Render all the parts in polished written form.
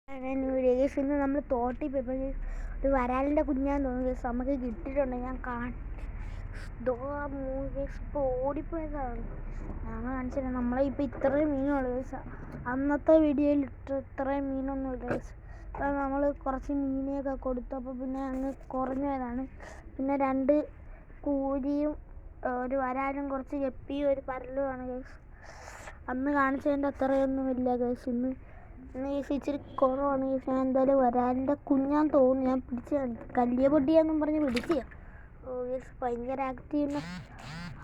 ഇന്ന് നമ്മൾ തോട്ടിൽ പോയപ്പോൾ ഒരു വരാലിൻ്റെ കുഞ്ഞാന്ന് തോന്നുന്നു നമുക്ക് കിട്ടിയിട്ടുണ്ട്. ഞാൻ ഇപ്പോൾ ഓടിപ്പോയതാണ്. ഞങ്ങൾ കാണിച്ചില്ല നമ്മളെ ഇപ്പോൾ ഇത്രയും മീനുള്ളൂ. അന്നത്തെ വീഡിയോയിൽ ഇത്രയും മീനൊന്നുമില്ല. അപ്പം നമ്മൾ കുറച്ച് മീനെയൊക്കെ കൊടുത്തപ്പോൾ പിന്നെ അങ്ങ് കുറഞ്ഞു പോയതാണ്. പിന്നെ 2 കൂരിയും ഒരു വരാലും കുറച്ച് ഗപ്പിയും ഒരു പരലുമാണ് ഗൈസ്. അന്ന് കാണിച്ചതിൻ്റെ അത്രയൊന്നുമില്ല ഗൈസ്. ഇന്ന് ഇച്ചിരി കുറവാണ് ഗൈസ്. ഞാൻ എന്തായാലും വരാലിൻ്റെ കുഞ്ഞാന്ന് തോന്നുന്നു. ഞാൻ പിടിച്ചതാണ്, കല്ലിയ പൊട്ടിയാന്നും പറഞ്ഞ് പിടിക്കുക. ഗൈസ് ഭയങ്കര ആക്റ്റീവ്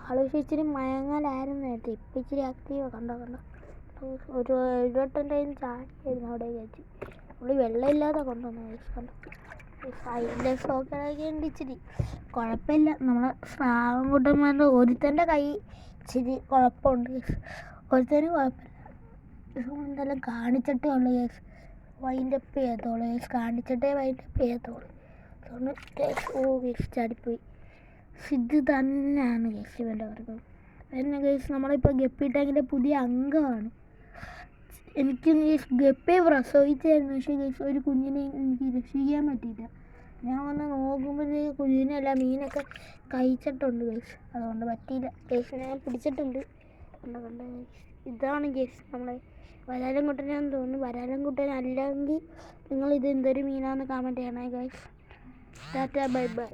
ആള്. ഇച്ചിരി മയങ്ങലായിരുന്നു നേരത്തെ, ഇപ്പം ഇച്ചിരി ആക്റ്റീവ്. കണ്ടോ ഒരു 7-8 ടൈം ചാടിയായിരുന്നു അവിടെ കയറ്റി. നമ്മൾ വെള്ളമില്ലാതെ കൊണ്ടുവന്നു ഗൈസ്. കണ്ടോ അതിൻ്റെ ഷോക്കൊക്കെ ഉണ്ട്. ഇച്ചിരി കുഴപ്പമില്ല. നമ്മളെ ശ്രാവൻകുട്ടന്മാരുടെ ഒരുത്തൻ്റെ കൈ ഇച്ചിരി കുഴപ്പമുണ്ട് ഗൈസ്. ഒരുത്തനും കുഴപ്പമില്ല. എന്തായാലും കാണിച്ചിട്ടേ ഉള്ളൂ ഗൈസ് വൈൻഡപ്പ് ചെയ്യത്തുള്ളൂ ഗൈസ്. കാണിച്ചിട്ടേ വൈൻഡപ്പ് ചെയ്യത്തുള്ളൂ. അതുകൊണ്ട് ഗൈസ് ചാടിപ്പോയി. ഇത് തന്നെയാണ് ഗൈസ് ഇവൻ്റെ വർഗം. പിന്നെ ഗൈസ് നമ്മളിപ്പോൾ ഗപ്പി ടാങ്കിൻ്റെ പുതിയ അംഗമാണ്. എനിക്ക് ഗൈസ് ഗപ്പി പ്രസവിച്ചായിരുന്നു, പക്ഷേ ഗൈസ് ഒരു കുഞ്ഞിനെ എനിക്ക് രക്ഷിക്കാൻ പറ്റിയില്ല. ഞാൻ വന്ന് നോക്കുമ്പോഴത്തേക്ക് കുഞ്ഞിനെയല്ല മീനൊക്കെ കഴിച്ചിട്ടുണ്ട് ഗൈസ്. അതുകൊണ്ട് പറ്റിയില്ല ഗൈസ്. ഞാൻ പിടിച്ചിട്ടുണ്ട്. കണ്ടോ ഇതാണ് ഗൈസ് നമ്മളെ വരാലും കുട്ടനാന്ന് തോന്നുന്നു. വരാലും കുട്ടൻ അല്ലെങ്കിൽ നിങ്ങൾ ഇത് എന്തൊരു മീനാന്ന് കമൻറ്റ് ചെയ്യണേ ഗൈസ്. Tata bye bye.